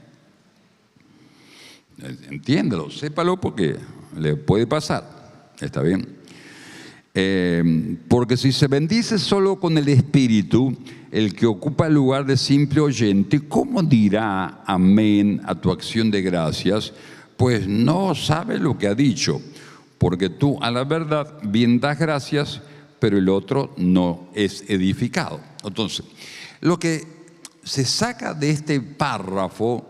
Entiéndelo, sépalo porque le puede pasar. ¿Está bien? Porque si se bendice solo con el espíritu, el que ocupa el lugar de simple oyente, ¿cómo dirá amén a tu acción de gracias? Pues no sabe lo que ha dicho, porque tú a la verdad bien das gracias, pero el otro no es edificado. Entonces, lo que se saca de este párrafo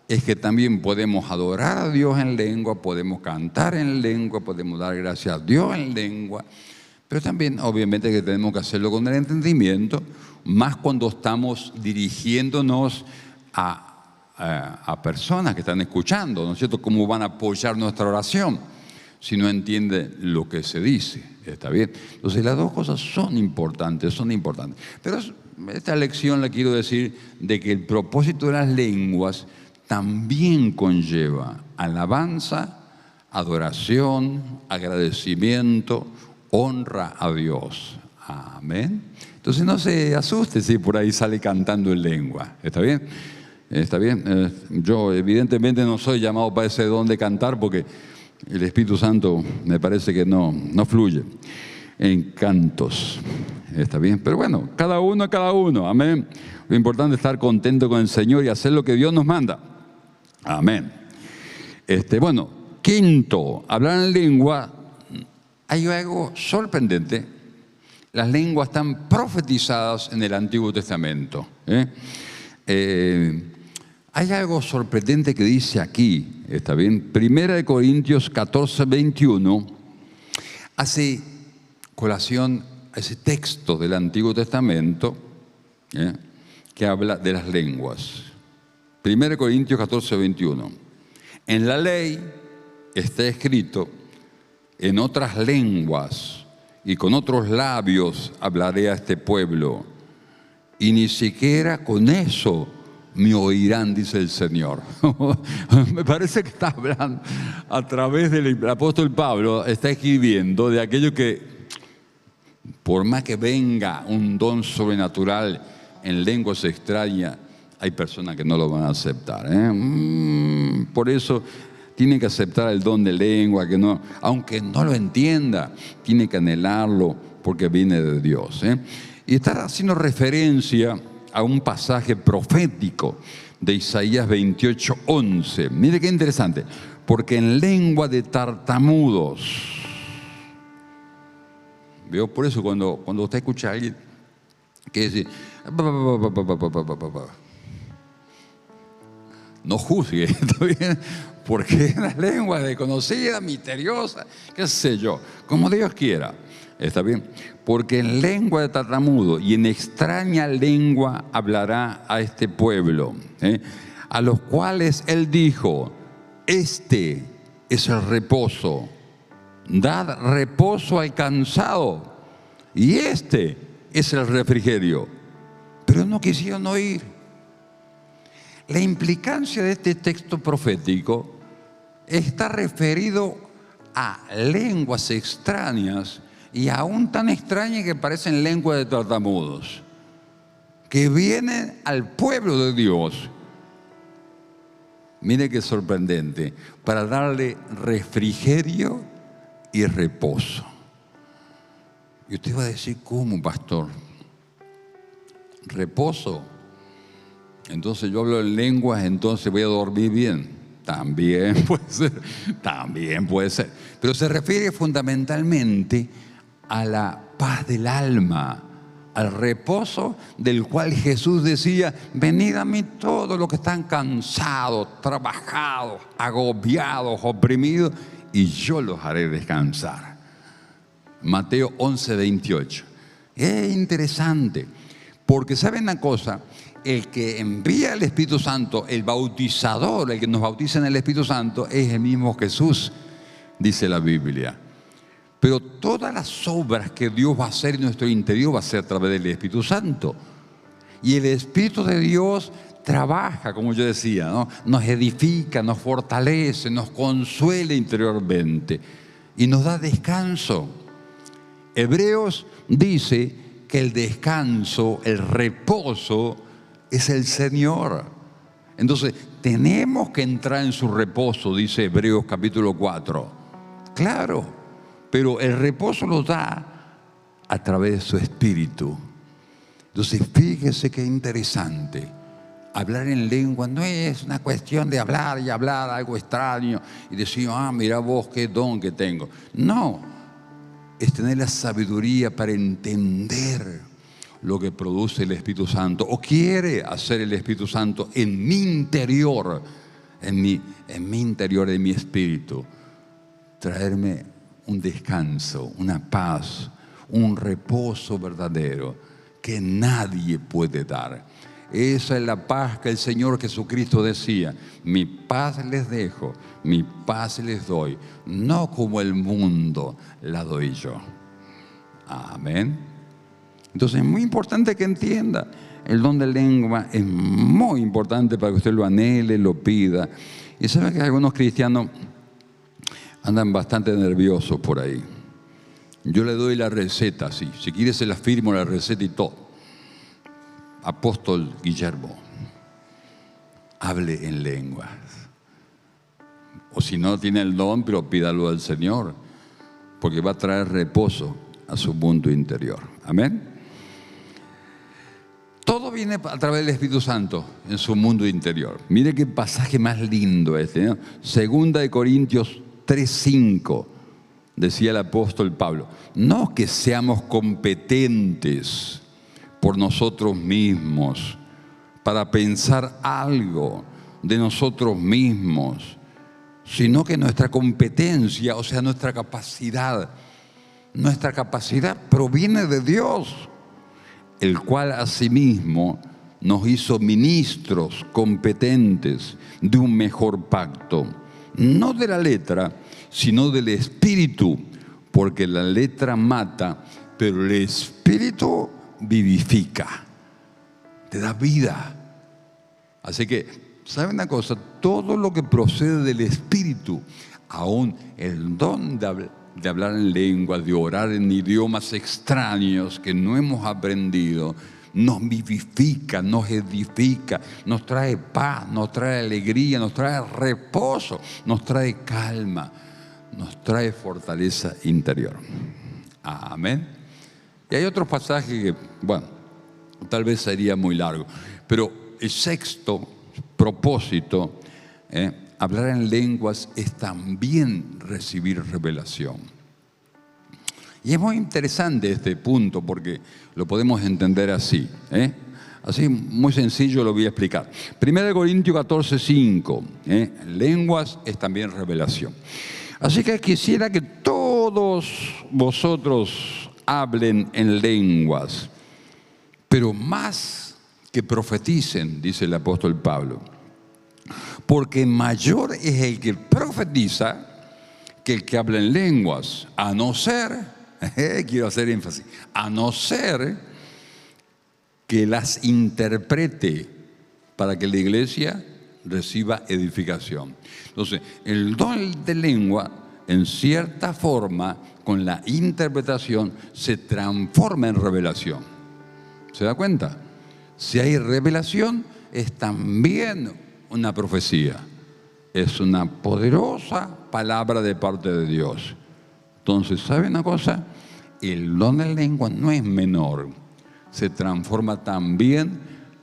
es que también podemos adorar a Dios en lengua, podemos cantar en lengua, podemos dar gracias a Dios en lengua, pero también obviamente que tenemos que hacerlo con el entendimiento, más cuando estamos dirigiéndonos a personas que están escuchando, ¿no es cierto?, cómo van a apoyar nuestra oración. si no entiende lo que se dice. ¿Está bien? Entonces las dos cosas son importantes, son importantes. Pero esta lección la quiero decir de que el propósito de las lenguas también conlleva alabanza, adoración, agradecimiento, honra a Dios. Amén. Entonces no se asuste si por ahí sale cantando en lengua. ¿Está bien? ¿Está bien? Yo evidentemente no soy llamado para ese don de cantar porque el Espíritu Santo me parece que no fluye en cantos. ¿Está bien? Pero bueno, cada uno. Amén. Lo importante es estar contento con el Señor y hacer lo que Dios nos manda. Amén. Bueno, quinto, hablar en lengua. Hay algo sorprendente. Las lenguas están profetizadas en el Antiguo Testamento. Hay algo sorprendente que dice aquí, ¿está bien? 1 Corintios 14, 21 hace colación a ese texto del Antiguo Testamento que habla de las lenguas. 1 Corintios 14, 21. En la ley está escrito: en otras lenguas y con otros labios hablaré a este pueblo, y ni siquiera con eso me oirán, dice el Señor. Me parece que está hablando a través del apóstol Pablo, está escribiendo de aquello que, por más que venga un don sobrenatural en lenguas extrañas, hay personas que no lo van a aceptar. Por eso tiene que aceptar el don de lengua, que no, aunque no lo entienda, tiene que anhelarlo porque viene de Dios. Y está haciendo referencia a un pasaje profético de Isaías 28, 11. Mire qué interesante. Porque en lengua de tartamudos. ¿Veo? Por eso cuando usted escucha a alguien que dice, no juzgue, ¿está bien? Porque es una lengua desconocida, misteriosa, qué sé yo, como Dios quiera. ¿Está bien? Porque en lengua de tartamudo y en extraña lengua hablará a este pueblo, a los cuales Él dijo: este es el reposo, dad reposo al cansado, y este es el refrigerio. Pero no quisieron oír. La implicancia de este texto profético está referido a lenguas extrañas, y aún tan extrañas que parecen lenguas de tartamudos, que vienen al pueblo de Dios. Mire qué sorprendente, para darle refrigerio y reposo. Y usted va a decir, ¿cómo, pastor? ¿Reposo? Entonces yo hablo en lenguas, entonces voy a dormir bien. También puede ser. Pero se refiere fundamentalmente a la paz del alma, al reposo del cual Jesús decía: venid a mí todos los que están cansados, trabajados, agobiados, oprimidos, y yo los haré descansar. Mateo 11, 28. Es interesante, porque ¿saben una cosa? El que envía el Espíritu Santo, el bautizador, el que nos bautiza en el Espíritu Santo, es el mismo Jesús, dice la Biblia. Pero todas las obras que Dios va a hacer en nuestro interior va a ser a través del Espíritu Santo. Y el Espíritu de Dios trabaja, como yo decía, ¿no? Nos edifica, nos fortalece, nos consuela interiormente y nos da descanso. Hebreos dice que el descanso, el reposo, es el Señor. Entonces, tenemos que entrar en su reposo, dice Hebreos capítulo 4. Claro. Pero el reposo lo da a través de su Espíritu. Entonces, fíjese qué interesante. Hablar en lengua no es una cuestión de hablar y hablar algo extraño y decir, mira vos qué don que tengo. No, es tener la sabiduría para entender lo que produce el Espíritu Santo o quiere hacer el Espíritu Santo en mi interior, en mi interior, en mi espíritu. Traerme un descanso, una paz, un reposo verdadero que nadie puede dar. Esa es la paz que el Señor Jesucristo decía: mi paz les dejo, mi paz les doy, no como el mundo la doy yo. Amén. Entonces es muy importante que entienda, el don de lengua es muy importante para que usted lo anhele, lo pida. Y sabe que algunos cristianos andan bastante nerviosos por ahí. Yo le doy la receta, sí. Si quiere se la firmo la receta y todo. Apóstol Guillermo, hable en lenguas. O si no tiene el don, pero pídalo al Señor, porque va a traer reposo a su mundo interior. Amén. Todo viene a través del Espíritu Santo en su mundo interior. Mire qué pasaje más lindo este, ¿no? Segunda de Corintios 3:5. Decía el apóstol Pablo: no que seamos competentes por nosotros mismos para pensar algo de nosotros mismos, sino que nuestra competencia, o sea, nuestra capacidad proviene de Dios, el cual asimismo nos hizo ministros competentes de un mejor pacto, no de la letra, sino del Espíritu, porque la letra mata, pero el Espíritu vivifica, te da vida. Así que, ¿sabe una cosa? Todo lo que procede del Espíritu, aún el don de hablar en lenguas, de orar en idiomas extraños que no hemos aprendido, nos vivifica, nos edifica, nos trae paz, nos trae alegría, nos trae reposo, nos trae calma, nos trae fortaleza interior. Amén. Y hay otros pasajes que, bueno, tal vez sería muy largo, pero el sexto propósito, hablar en lenguas, es también recibir revelación. Y es muy interesante este punto porque lo podemos entender así, así muy sencillo lo voy a explicar. 1 Corintios 14:5, lenguas es también revelación. Así que quisiera que todos vosotros hablen en lenguas, pero más que profeticen, dice el apóstol Pablo, porque mayor es el que profetiza que el que habla en lenguas, a no ser, quiero hacer énfasis, a no ser que las interprete para que la iglesia reciba edificación. Entonces, el don de lengua, en cierta forma, con la interpretación, se transforma en revelación. ¿Se da cuenta? Si hay revelación, es también una profecía. Es una poderosa palabra de parte de Dios. Entonces, ¿sabe una cosa? El don de lengua no es menor. Se transforma también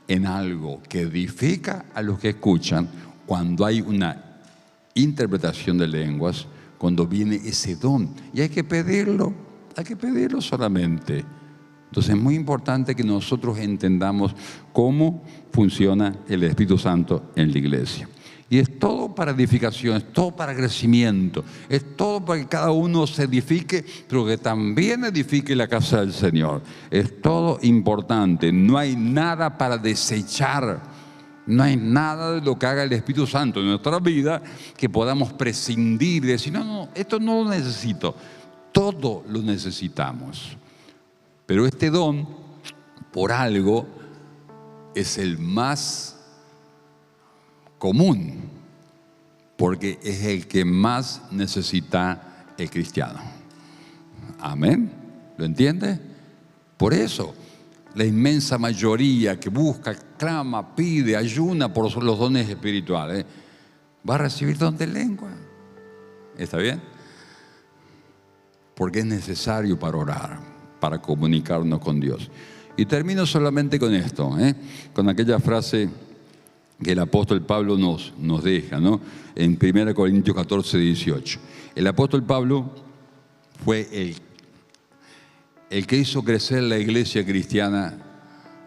en algo que edifica a los que escuchan cuando hay una interpretación de lenguas, cuando viene ese don. Y hay que pedirlo solamente. Entonces es muy importante que nosotros entendamos cómo funciona el Espíritu Santo en la iglesia. Y es todo para edificación, es todo para crecimiento, es todo para que cada uno se edifique, pero que también edifique la casa del Señor. Es todo importante, no hay nada para desechar, no hay nada de lo que haga el Espíritu Santo en nuestra vida que podamos prescindir y decir, no, esto no lo necesito. Todo lo necesitamos. Pero este don, por algo, es el más común, porque es el que más necesita el cristiano. Amén. ¿Lo entiende? Por eso, la inmensa mayoría que busca, clama, pide, ayuna por los dones espirituales, va a recibir don de lengua. ¿Está bien? Porque es necesario para orar, para comunicarnos con Dios. Y termino solamente con esto, con aquella frase que el apóstol Pablo nos deja, ¿no? En 1 Corintios 14:18. El apóstol Pablo fue el que hizo crecer la iglesia cristiana,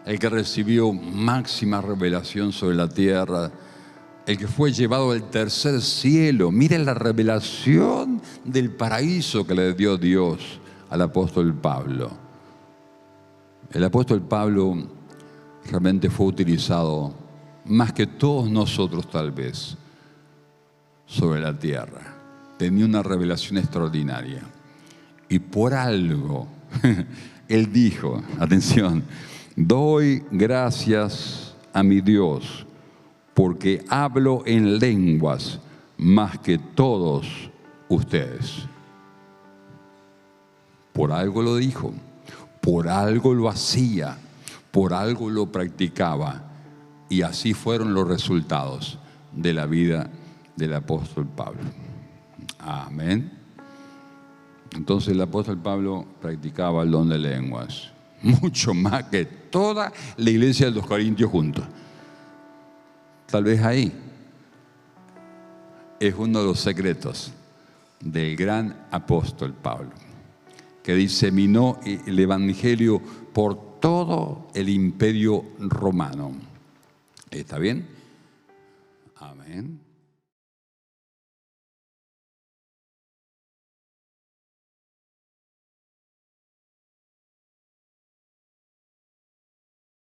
el que recibió máxima revelación sobre la tierra, el que fue llevado al tercer cielo. Miren la revelación del paraíso que le dio Dios al apóstol Pablo. El apóstol Pablo realmente fue utilizado más que todos nosotros tal vez sobre la tierra. Tenía una revelación extraordinaria. Y por algo, él dijo, atención, doy gracias a mi Dios porque hablo en lenguas más que todos ustedes. Por algo lo dijo, por algo lo hacía, por algo lo practicaba. Y así fueron los resultados de la vida del apóstol Pablo. Amén. Entonces el apóstol Pablo practicaba el don de lenguas, mucho más que toda la iglesia de los Corintios juntos. Tal vez ahí es uno de los secretos del gran apóstol Pablo, que diseminó el evangelio por todo el imperio romano. ¿Está bien? Amén.